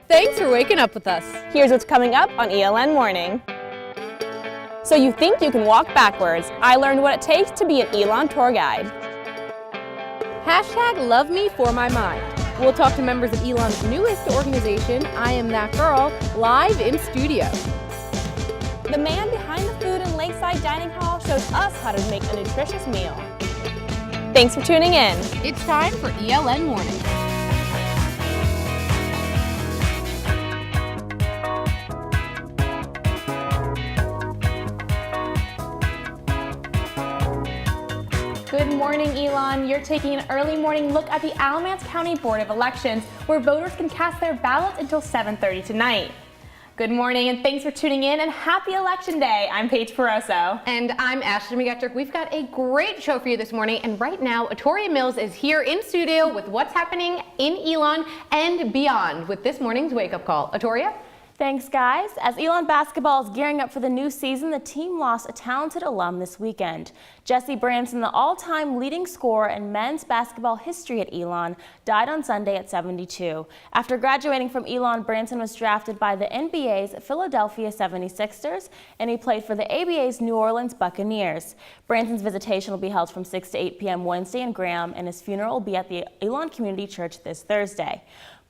Thanks for waking up with us. Here's what's coming up on ELN Morning. So you think you can walk backwards? I learned what it takes to be an Elon tour guide. Hashtag love me for my mind. We'll talk to members of Elon's newest organization, I Am That Girl, live in studio. The man behind the food in Lakeside Dining Hall shows us how to make a nutritious meal. Thanks for tuning in. It's time for ELN Morning. Good morning, Elon. You're taking an early morning look at the Alamance County Board of Elections, where voters can cast their ballots until 7:30 tonight. Good morning, and thanks for tuning in, and happy Election Day. I'm Paige Peroso. And I'm Ashley McGettrick. We've got a great show for you this morning, and right now, Atoria Mills is here in studio with what's happening in Elon and beyond with this morning's wake-up call. Atoria? Thanks, guys. As Elon basketball is gearing up for the new season, the team lost a talented alum this weekend. Jesse Branson, the all-time leading scorer in men's basketball history at Elon, died on Sunday at 72. After graduating from Elon, Branson was drafted by the NBA's Philadelphia 76ers, and he played for the ABA's New Orleans Buccaneers. Branson's visitation will be held from 6 to 8 p.m. Wednesday in Graham, and his funeral will be at the Elon Community Church this Thursday.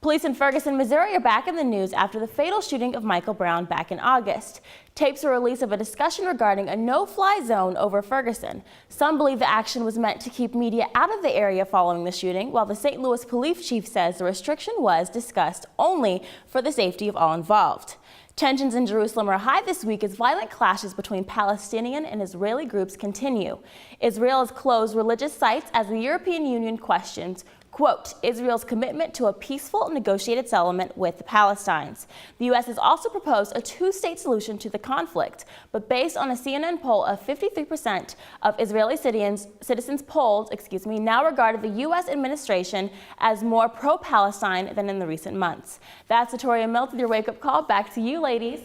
Police in Ferguson, Missouri are back in the news after the fatal shooting of Michael Brown back in August. Tapes were released of a discussion regarding a no-fly zone over Ferguson. Some believe the action was meant to keep media out of the area following the shooting, while the St. Louis police chief says the restriction was discussed only for the safety of all involved. Tensions in Jerusalem are high this week as violent clashes between Palestinian and Israeli groups continue. Israel has closed religious sites as the European Union questions, quote, Israel's commitment to a peaceful negotiated settlement with the Palestinians. The U.S. has also proposed a two-state solution to the conflict, but based on a CNN poll of 53% of Israeli citizens polled, now regarded the U.S. administration as more pro-Palestine than in the recent months. That's Atoria Mills with your wake-up call. Back to you, ladies.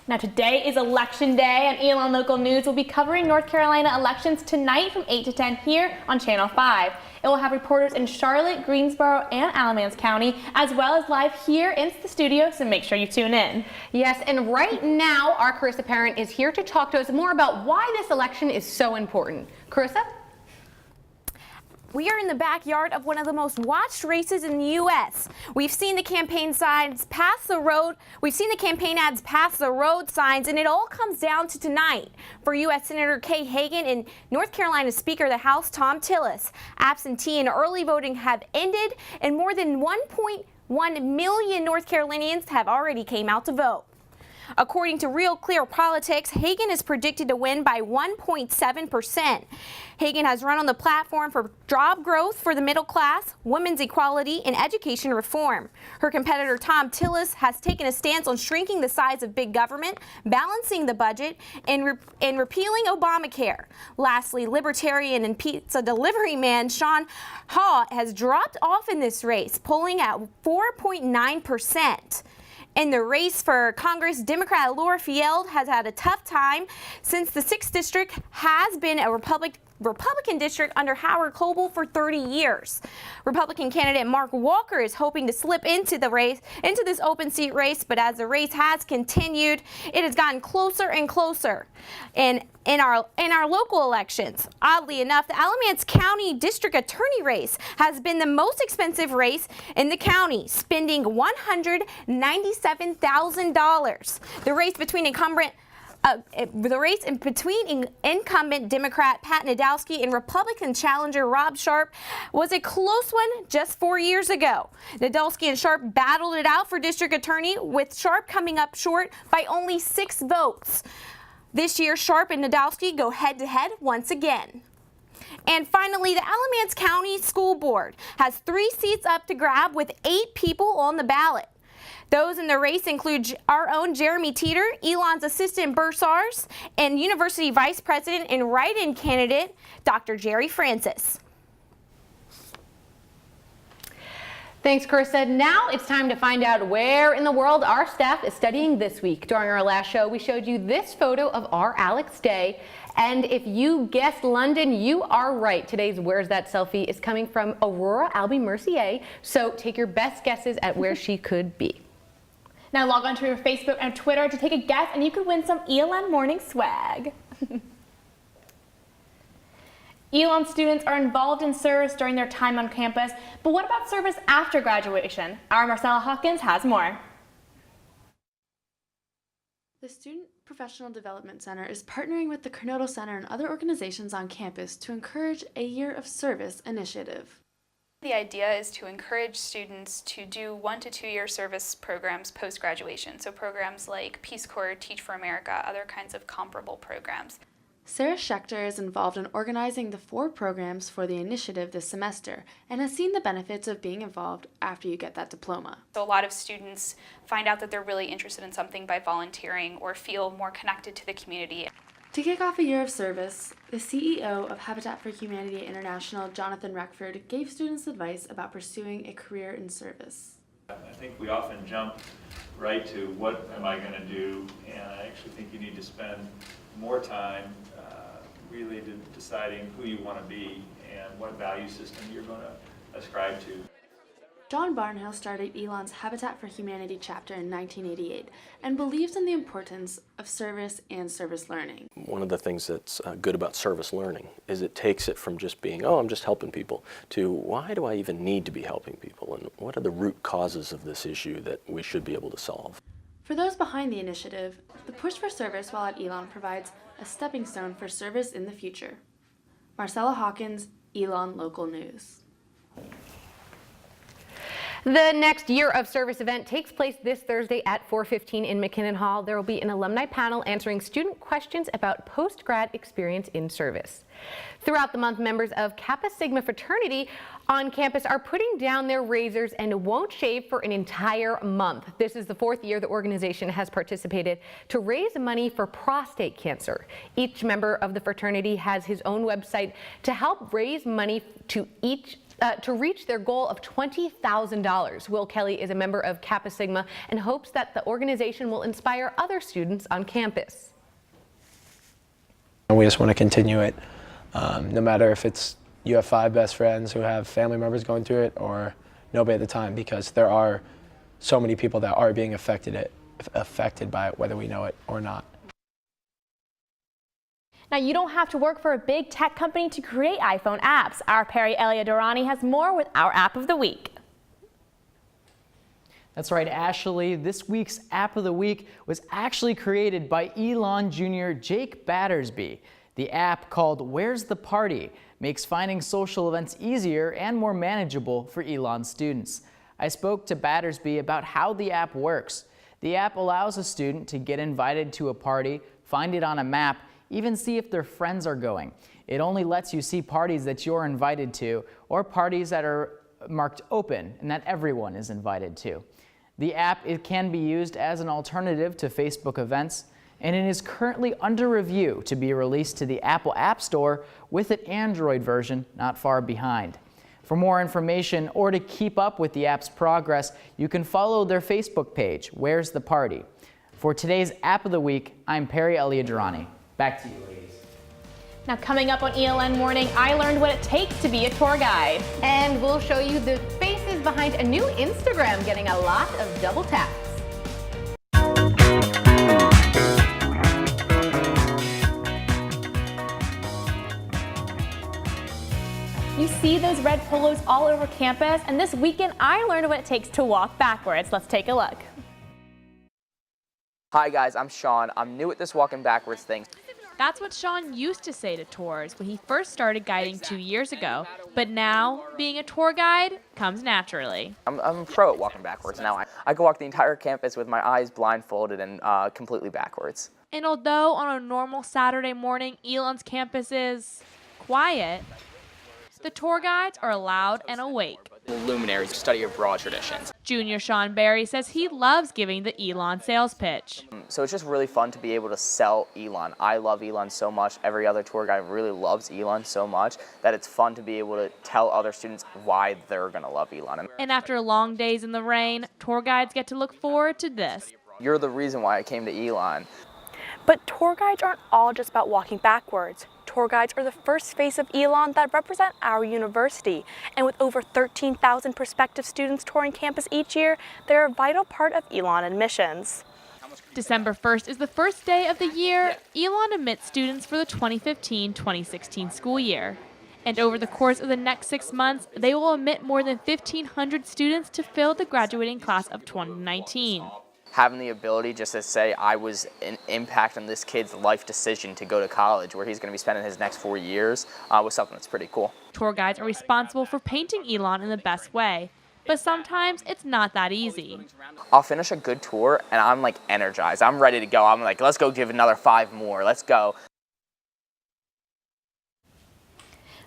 Now today is Election Day, and ELN Local News will be covering North Carolina elections tonight from 8 to 10 here on Channel 5. It will have reporters in Charlotte, Greensboro, and Alamance County, as well as live here in the studio, so make sure you tune in. Yes, and right now, our Carissa Parent is here to talk to us more about why this election is so important. Carissa? We are in the backyard of one of the most watched races in the U.S. We've seen the campaign signs pass the road. We've seen the campaign ads pass the road signs, and it all comes down to tonight for U.S. Senator Kay Hagan and North Carolina Speaker of the House Thom Tillis. Absentee and early voting have ended, and more than 1.1 million North Carolinians have already came out to vote. According to Real Clear Politics, Hagan is predicted to win by 1.7%. Hagan has run on the platform for job growth for the middle class, women's equality, and education reform. Her competitor Thom Tillis has taken a stance on shrinking the size of big government, balancing the budget, and repealing Obamacare. Lastly, libertarian and pizza delivery man Sean Haw has dropped off in this race, polling at 4.9%. In the race for Congress, Democrat Laura Field has had a tough time since the 6th District has been a Republican district under Howard Coble for 30 years. Republican candidate Mark Walker is hoping to slip into this open seat race, but as the race has continued, it has gotten closer and closer. And in our local elections, oddly enough, the Alamance County District Attorney race has been the most expensive race in the county, spending $197,000. The race between incumbent Democrat Pat Nadolski and Republican challenger Rob Sharp was a close one just 4 years ago. Nadolski and Sharp battled it out for district attorney, with Sharp coming up short by only 6 votes. This year, Sharp and Nadolski go head-to-head once again. And finally, the Alamance County School Board has 3 seats up to grab with 8 people on the ballot. Those in the race include our own Jeremy Teeter, Elon's assistant bursars, and University Vice President and write-in candidate, Dr. Jerry Francis. Thanks, Carissa. Now it's time to find out where in the world our staff is studying this week. During our last show, we showed you this photo of our Alex Day. And if you guessed London, you are right. Today's Where's That Selfie is coming from Aurora Albie-Mercier. So take your best guesses at where she could be. Now log on to your Facebook and Twitter to take a guess, and you could win some ELN morning swag. ELN students are involved in service during their time on campus, but what about service after graduation? Our Marcella Hawkins has more. The Student Professional Development Center is partnering with the Kernodle Center and other organizations on campus to encourage a Year of Service initiative. The idea is to encourage students to do 1 to 2 year service programs post-graduation, so programs like Peace Corps, Teach for America, other kinds of comparable programs. Sarah Schechter is involved in organizing the 4 programs for the initiative this semester and has seen the benefits of being involved after you get that diploma. So a lot of students find out that they're really interested in something by volunteering or feel more connected to the community. To kick off a year of service, the CEO of Habitat for Humanity International, Jonathan Reckford, gave students advice about pursuing a career in service. I think we often jump right to what am I going to do, and I actually think you need to spend more time really deciding who you want to be and what value system you're going to ascribe to. John Barnhill started ELN's Habitat for Humanity chapter in 1988 and believes in the importance of service and service learning. One of the things that's good about service learning is it takes it from just being, oh, I'm just helping people, to why do I even need to be helping people, and what are the root causes of this issue that we should be able to solve. For those behind the initiative, the push for service while at ELN provides a stepping stone for service in the future. Marcella Hawkins, ELN Local News. The next Year of Service event takes place this Thursday at 4:15 in McKinnon Hall. There will be an alumni panel answering student questions about post-grad experience in service. Throughout the month, members of Kappa Sigma fraternity on campus are putting down their razors and won't shave for an entire month. This is the 4th year the organization has participated to raise money for prostate cancer. Each member of the fraternity has his own website to help raise money to reach their goal of $20,000. Will Kelly is a member of Kappa Sigma and hopes that the organization will inspire other students on campus. We just want to continue it, no matter if it's you have 5 best friends who have family members going through it or nobody at the time, because there are so many people that are being affected by it, whether we know it or not. Now, you don't have to work for a big tech company to create iPhone apps. Our Perry Elia Durrani has more with our App of the Week. That's right, Ashley. This week's App of the Week was actually created by ELN Junior Jake Battersby. The app, called Where's the Party, makes finding social events easier and more manageable for ELN students. I spoke to Battersby about how the app works. The app allows a student to get invited to a party, find it on a map, even see if their friends are going. It only lets you see parties that you're invited to or parties that are marked open and that everyone is invited to. The app can be used as an alternative to Facebook events, and it is currently under review to be released to the Apple App Store with an Android version not far behind. For more information or to keep up with the app's progress, you can follow their Facebook page, Where's the Party. For today's App of the Week, I'm Perry Elia Durrani. Back to you, ladies. Now, coming up on ELN Morning, I learned what it takes to be a tour guide. And we'll show you the faces behind a new Instagram getting a lot of double taps. You see those red polos all over campus, and this weekend I learned what it takes to walk backwards. Let's take a look. Hi guys, I'm Sean. I'm new at this walking backwards thing. That's what Sean used to say to tours when he first started guiding 2 years ago. But now, being a tour guide comes naturally. I'm a pro at walking backwards now. I can walk the entire campus with my eyes blindfolded and completely backwards. And although on a normal Saturday morning, ELN's campus is quiet, the tour guides are loud and awake. luminaries, study abroad traditions. Junior Sean Barry says he loves giving the ELN sales pitch. So it's just really fun to be able to sell ELN. I love ELN so much. Every other tour guide really loves ELN so much that it's fun to be able to tell other students why they're going to love ELN. And after long days in the rain, tour guides get to look forward to this. You're the reason why I came to ELN. But tour guides aren't all just about walking backwards. Tour guides are the first face of ELN that represent our university. And with over 13,000 prospective students touring campus each year, they're a vital part of ELN admissions. December 1st is the first day of the year ELN admits students for the 2015-2016 school year. And over the course of the next 6 months, they will admit more than 1,500 students to fill the graduating class of 2019. Having the ability just to say I was an impact on this kid's life decision to go to college, where he's going to be spending his next 4 years, was something that's pretty cool. Tour guides are responsible for painting ELN in the best way, but sometimes it's not that easy. I'll finish a good tour and I'm like energized. I'm ready to go. I'm like, let's go give another 5 more. Let's go.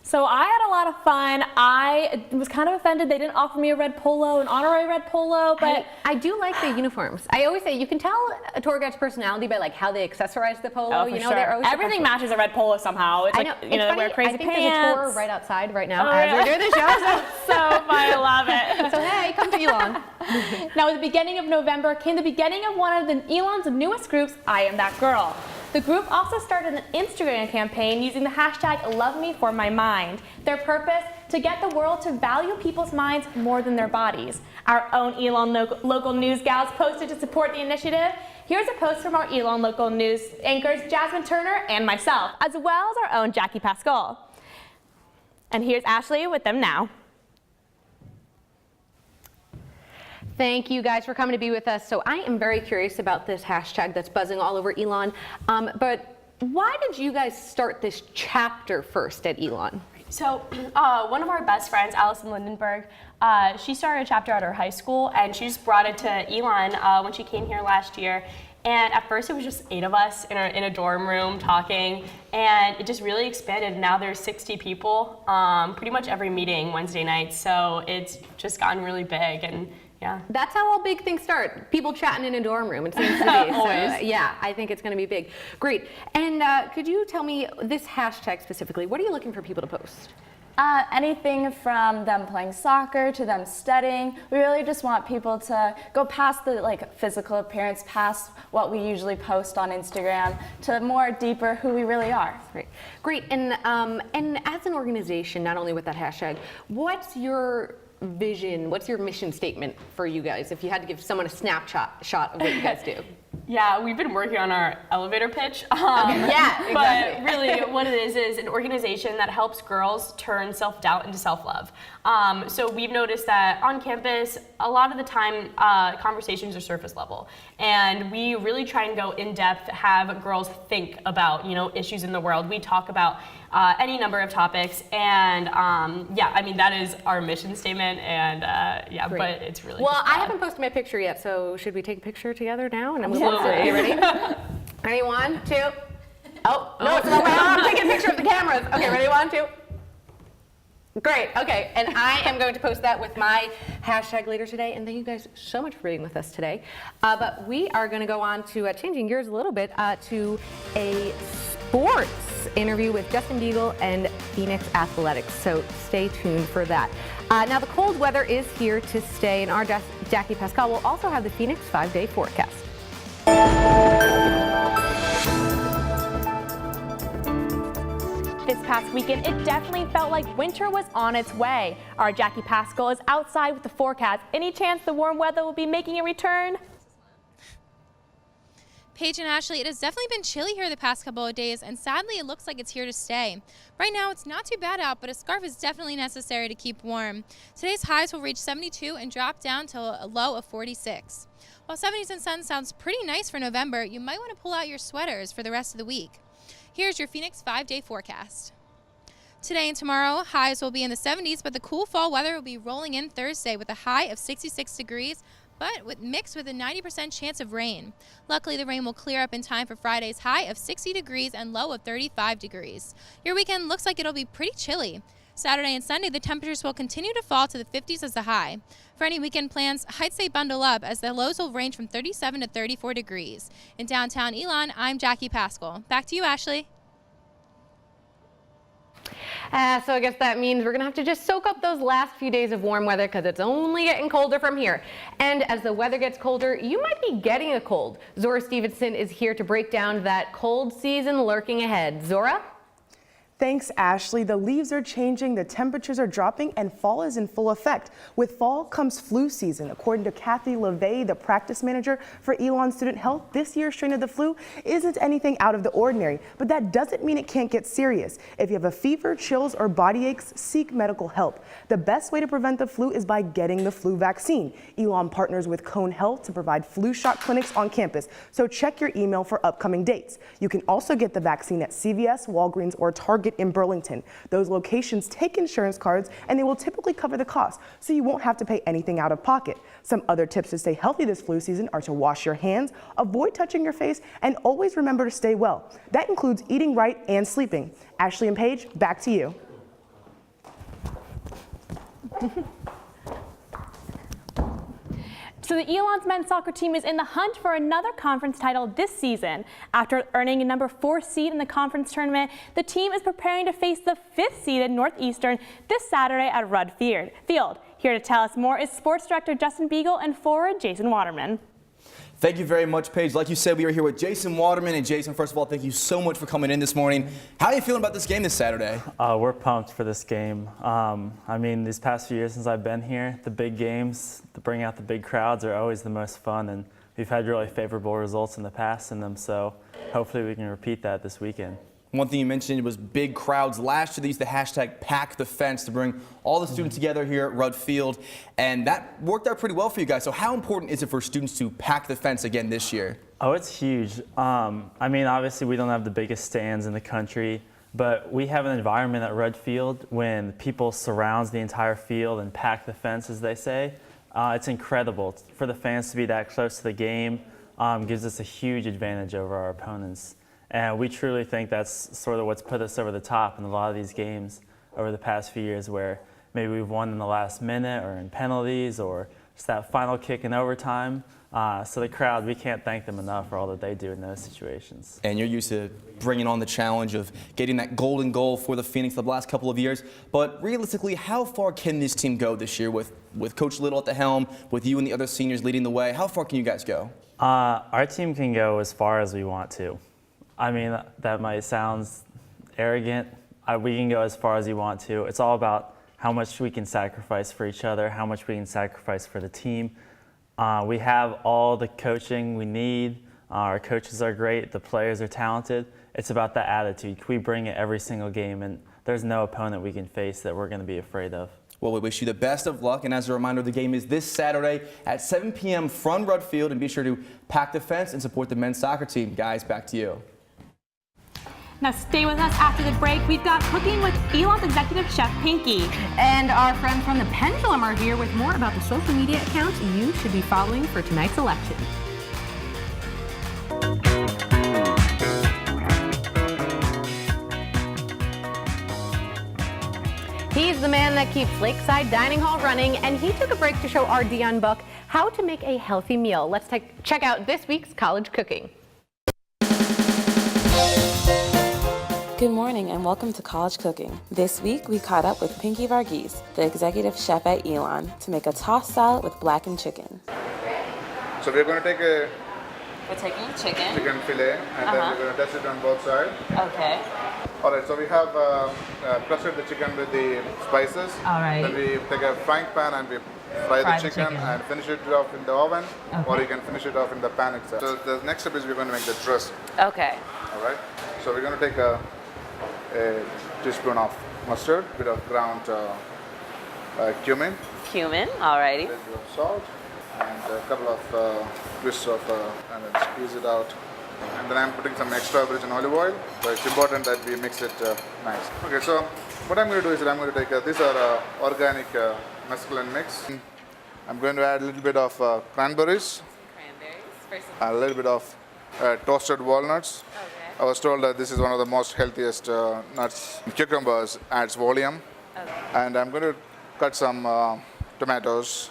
So I had a lot of fun. I was kind of offended they didn't offer me a red polo, an honorary red polo, but I do like the uniforms. I always say you can tell a tour guide's personality by like how they accessorize the polo. oh, for sure. Everything matches a red polo somehow. It's like, you know, they wear crazy pants. I think pants. there's a tour right outside right now Oh, as yeah. we're doing the show. So fun, I love it. So hey, come to Elon. Now, at the beginning of November came the beginning of one of the Elon's newest groups, I Am That Girl. The group also started an Instagram campaign using the hashtag #LoveMeForMyMind. Their purpose, to get the world to value people's minds more than their bodies. Our own Elon local news gals posted to support the initiative. Here's a post from our Elon local news anchors, Jasmine Turner and myself, as well as our own Jackie Pascal. And here's Ashley with them now. Thank you guys for coming to be with us. So I am very curious about this hashtag that's buzzing all over Elon. But why did you guys start this chapter first at Elon? So one of our best friends, Allison Lindenberg, she started a chapter at her high school, and she just brought it to Elon when she came here last year. And at first it was just 8 of us in a dorm room talking, and it just really expanded. Now there's 60 people, pretty much every meeting Wednesday nights. So it's just gotten really big, and yeah. That's how all big things start. People chatting in a dorm room, it seems to be. Always. So, yeah, I think it's going to be big. Great. And could you tell me this hashtag specifically, what are you looking for people to post? Anything from them playing soccer to them studying. We really just want people to go past the physical appearance, past what we usually post on Instagram, to more deeper who we really are. Great. And as an organization, not only with that hashtag, what's your vision, what's your mission statement for you guys if you had to give someone a snapshot of what you guys do? Yeah, we've been working on our elevator pitch. Yeah, exactly. But really what it is an organization that helps girls turn self-doubt into self-love. So we've noticed that on campus, a lot of the time conversations are surface level. And we really try and go in depth, have girls think about, issues in the world. We talk about any number of topics, and yeah, I mean, that is our mission statement, and yeah, Great. But it's really well, I haven't posted my picture yet, so should we take a picture together now? And Absolutely. Okay, ready? Ready, 1, 2. Oh, no, it's not way on. I'm taking a picture of the cameras. Okay, ready, 1, 2. Great, okay, and I am going to post that with my hashtag later today, and thank you guys so much for being with us today. But we are going to go on to, changing gears a little bit, to a sports interview with Justin Beagle and Phoenix Athletics, so stay tuned for that. Now the cold weather is here to stay, and our Jackie Pascal will also have the Phoenix 5-day forecast. This past weekend, it definitely felt like winter was on its way. Our Jackie Pascal is outside with the forecast. Any chance the warm weather will be making a return? Paige and Ashley, it has definitely been chilly here the past couple of days, and sadly it looks like it's here to stay. Right now it's not too bad out, but a scarf is definitely necessary to keep warm. Today's highs will reach 72 and drop down to a low of 46. While 70s and sun sounds pretty nice for November, you might want to pull out your sweaters for the rest of the week. Here's your Phoenix 5-day forecast. Today and tomorrow, highs will be in the 70s, but the cool fall weather will be rolling in Thursday with a high of 66 degrees, but mixed with a 90% chance of rain. Luckily, the rain will clear up in time for Friday's high of 60 degrees and low of 35 degrees. Your weekend looks like it'll be pretty chilly. Saturday and Sunday, the temperatures will continue to fall to the 50s as the high. For any weekend plans, I'd say bundle up as the lows will range from 37 to 34 degrees. In downtown Elon, I'm Jackie Pascal. Back to you, Ashley. So I guess that means we're going to have to just soak up those last few days of warm weather because it's only getting colder from here. And as the weather gets colder, you might be getting a cold. Zora Stevenson is here to break down that cold season lurking ahead. Zora? Thanks, Ashley. The leaves are changing, the temperatures are dropping, and fall is in full effect. With fall comes flu season. According to Kathy LeVay, the practice manager for Elon Student Health, this year's strain of the flu isn't anything out of the ordinary, but that doesn't mean it can't get serious. If you have a fever, chills, or body aches, seek medical help. The best way to prevent the flu is by getting the flu vaccine. Elon partners with Cone Health to provide flu shot clinics on campus, so check your email for upcoming dates. You can also get the vaccine at CVS, Walgreens, or Target in Burlington. Those locations take insurance cards and they will typically cover the cost, so you won't have to pay anything out of pocket. Some other tips to stay healthy this flu season are to wash your hands, avoid touching your face, and always remember to stay well. That includes eating right and sleeping. Ashley and Paige, back to you. So the Elon's men's soccer team is in the hunt for another conference title this season. After earning a number 4 seed in the conference tournament, the team is preparing to face the 5th seeded Northeastern this Saturday at Rudd Field. Here to tell us more is sports director Justin Beagle and forward Jason Waterman. Thank you very much, Paige. Like you said, we are here with Jason Waterman. And Jason, first of all, thank you so much for coming in this morning. How are you feeling about this game this Saturday? We're pumped for this game. I mean, these past few years since I've been here, the big games, to bring out the big crowds are always the most fun. And we've had really favorable results in the past in them. So hopefully we can repeat that this weekend. One thing you mentioned was big crowds. Last year, they used the hashtag Pack the Fence to bring all the students together here at Rudd Field, and that worked out pretty well for you guys. So how important is it for students to pack the fence again this year? Oh, it's huge. I mean, obviously, we don't have the biggest stands in the country, but we have an environment at Rudd Field when people surround the entire field and pack the fence, as they say. It's incredible. For the fans to be that close to the game gives us a huge advantage over our opponents. And we truly think that's sort of what's put us over the top in a lot of these games over the past few years, where maybe we've won in the last minute or in penalties or just that final kick in overtime. So the crowd, we can't thank them enough for all that they do in those situations. And you're used to bringing on the challenge of getting that golden goal for the Phoenix the last couple of years. But realistically, how far can this team go this year with Coach Little at the helm, with you and the other seniors leading the way? How far can you guys go? Our team can go as far as we want to. I mean, that might sound arrogant. We can go as far as you want to. It's all about how much we can sacrifice for each other, how much we can sacrifice for the team. We have all the coaching we need. Our coaches are great. The players are talented. It's about that attitude. We bring it every single game, and there's no opponent we can face that we're going to be afraid of. Well, we wish you the best of luck, and as a reminder, the game is this Saturday at 7 p.m. from Rudd Field, and be sure to pack the fence and support the men's soccer team. Guys, back to you. Now stay with us after the break. We've got Cooking with Elon's executive chef, Pinky. And our friends from the Pendulum are here with more about the social media accounts you should be following for tonight's election. He's the man that keeps Lakeside Dining Hall running, and he took a break to show our Dion Buck how to make a healthy meal. Let's check out this week's College Cooking. Good morning and welcome to College Cooking. This week we caught up with Pinky Varghese, the executive chef at Elon, to make a tossed salad with blackened chicken. So we're going to take We're taking chicken. chicken fillet and then we're going to test it on both sides. Okay. Alright, so we have crusted the chicken with the spices. Alright. Then we take a frying pan and we fry the chicken and finish it off in the oven, or you can finish it off in the pan itself. So the next step is we're going to make the dressing. Okay. Alright, so we're going to take a teaspoon of mustard, a bit of ground cumin. Cumin, alrighty. A little bit of salt, and a couple of twists of, and then squeeze it out. And then I'm putting some extra virgin olive oil, so it's important that we mix it nice. Okay, so what I'm going to do is that I'm going to take, these are organic mescaline mix. I'm going to add a little bit of cranberries, a little bit of toasted walnuts. I was told that this is one of the most healthiest nuts. Cucumbers adds volume, And I'm going to cut some tomatoes.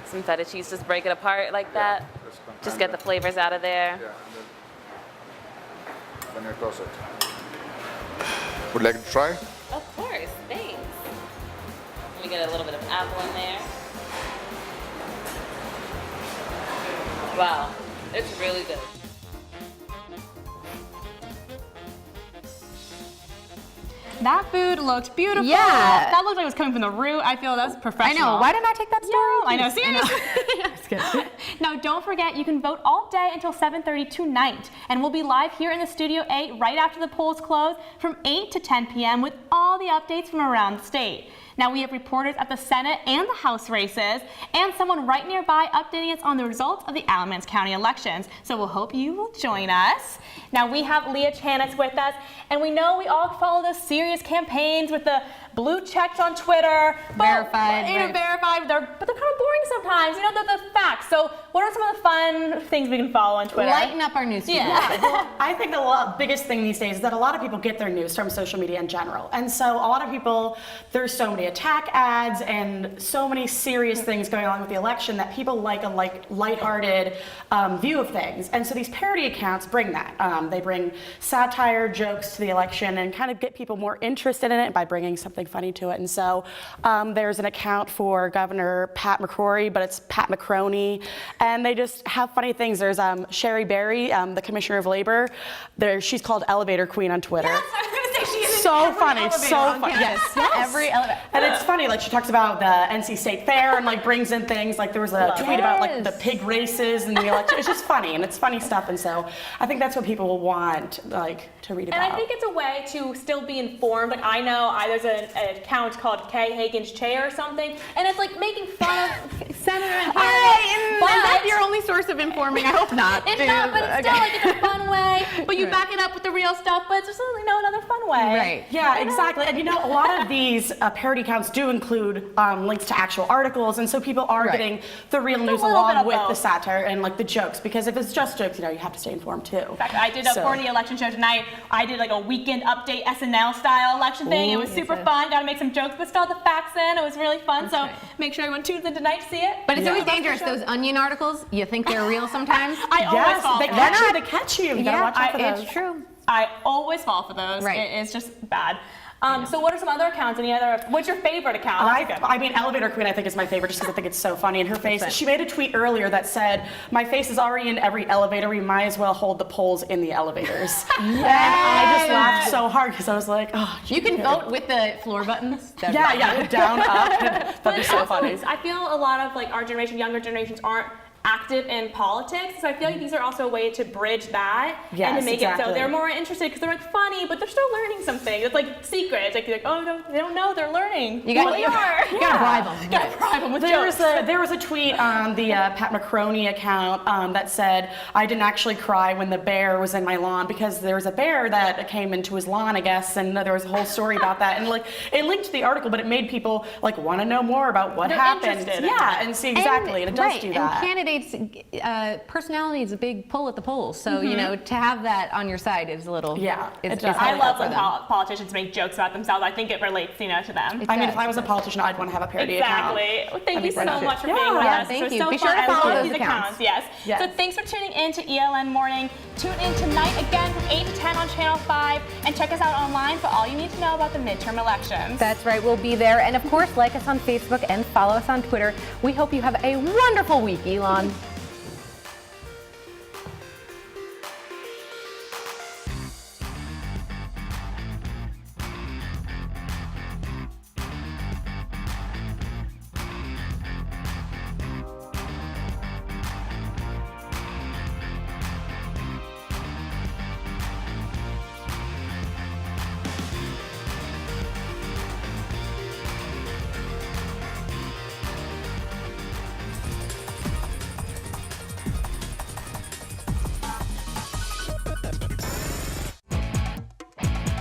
Some feta cheese, just break it apart like that. Just get the flavors out of there. Yeah, and then you toss it. Would you like to try? Of course, thanks. Let me get a little bit of apple in there. Wow, it's really good. That food looked beautiful. Yeah. That looked like it was coming from the root. I feel that's professional. I know. Why didn't I take that story? I know. Seriously. Now, don't forget, you can vote all day until 7:30 tonight. And we'll be live here in the Studio 8 right after the polls close from 8 to 10 p.m. with all the updates from around the state. Now, we have reporters at the Senate and the House races, and someone right nearby updating us on the results of the Alamance County elections. So we'll hope you will join us. Now, we have Leah Chanitz with us, and we know we all follow those serious campaigns with the blue checks on Twitter. Verified. Verified, but they're kind of boring sometimes. You know, they're the facts. So what are some of the fun things we can follow on Twitter? Lighten up our news feed. Yeah, well, I think the biggest thing these days is that a lot of people get their news from social media in general. And so a lot of people, there's so many attack ads and so many serious things going on with the election that people like a lighthearted view of things. And so these parody accounts bring that. They bring satire, jokes to the election and kind of get people more interested in it by bringing something funny to it. And so there's an account for Governor Pat McCrory, but it's Pat McCroney. And they just have funny things. There's Sherry Berry, the Commissioner of Labor. She's called Elevator Queen on Twitter. Yes, I was going to say she is so funny, so funny. Yes, Every elevator. And it's funny, like she talks about the NC State Fair and like brings in things like there was a tweet about like the pig races and the election. It's just funny and it's funny stuff. And so I think that's what people will want like to read about. And I think it's a way to still be informed. Like I know there's an account called Kay Hagan's Chair or something, and it's like making fun of Senator and Is that your only source of informing? I hope not. It's not, but it's still like it's a fun way. But you back it up with the real stuff, but it's just another fun way. Right. Yeah, exactly. And you know, a lot of these parody accounts do include links to actual articles, and so people are getting the real news along with the satire and like the jokes. Because if it's just jokes, you know, you have to stay informed too. In fact, I did for the election show tonight. I did like a weekend update SNL style election thing. It was super fun. Got to make some jokes, but still the facts in. It was really fun. So make sure everyone tunes in tonight to see it. But it's always dangerous. Those Onion articles, you think they're real sometimes. I always fall for they're trying to catch you. You gotta watch out for those. It's true. I always fall for those. Right. It's just bad. So what are some other accounts? What's your favorite account? I mean, Elevator Queen I think is my favorite just because I think it's so funny. And her face, she made a tweet earlier that said, "My face is already in every elevator. We might as well hold the polls in the elevators." And I just laughed so hard because I was like, oh. You can vote with the floor buttons. Yeah, down, up. That'd be so funny. I feel a lot of like our generation, younger generations aren't active in politics, so I feel like these are also a way to bridge that and to make it so they're more interested because they're like funny, but they're still learning something. It's like secret. It's like oh no, they don't know they're learning. You gotta bribe them. You gotta bribe them with jokes. jokes. There was a tweet on the Pat McCroney account that said, "I didn't actually cry when the bear was in my lawn because there was a bear that came into his lawn, I guess, and there was a whole story about that." And like it linked to the article, but it made people like want to know more about what happened. And see exactly, and it does do that. And candidates' personality is a big pull at the polls, so you know to have that on your side is a little. I love when politicians make jokes about themselves. I think it relates, to them. I mean, if I was a politician, I'd want to have a parody account. Exactly. Well, thank you so much for being with us. Thank you. So Be sure to follow those accounts. Yes. So thanks for tuning in to ELN Morning. Tune in tonight again from 8 to 10 on Channel 5, and check us out online for all you need to know about the midterm elections. That's right. We'll be there, and of course, like us on Facebook and follow us on Twitter. We hope you have a wonderful week, Elon.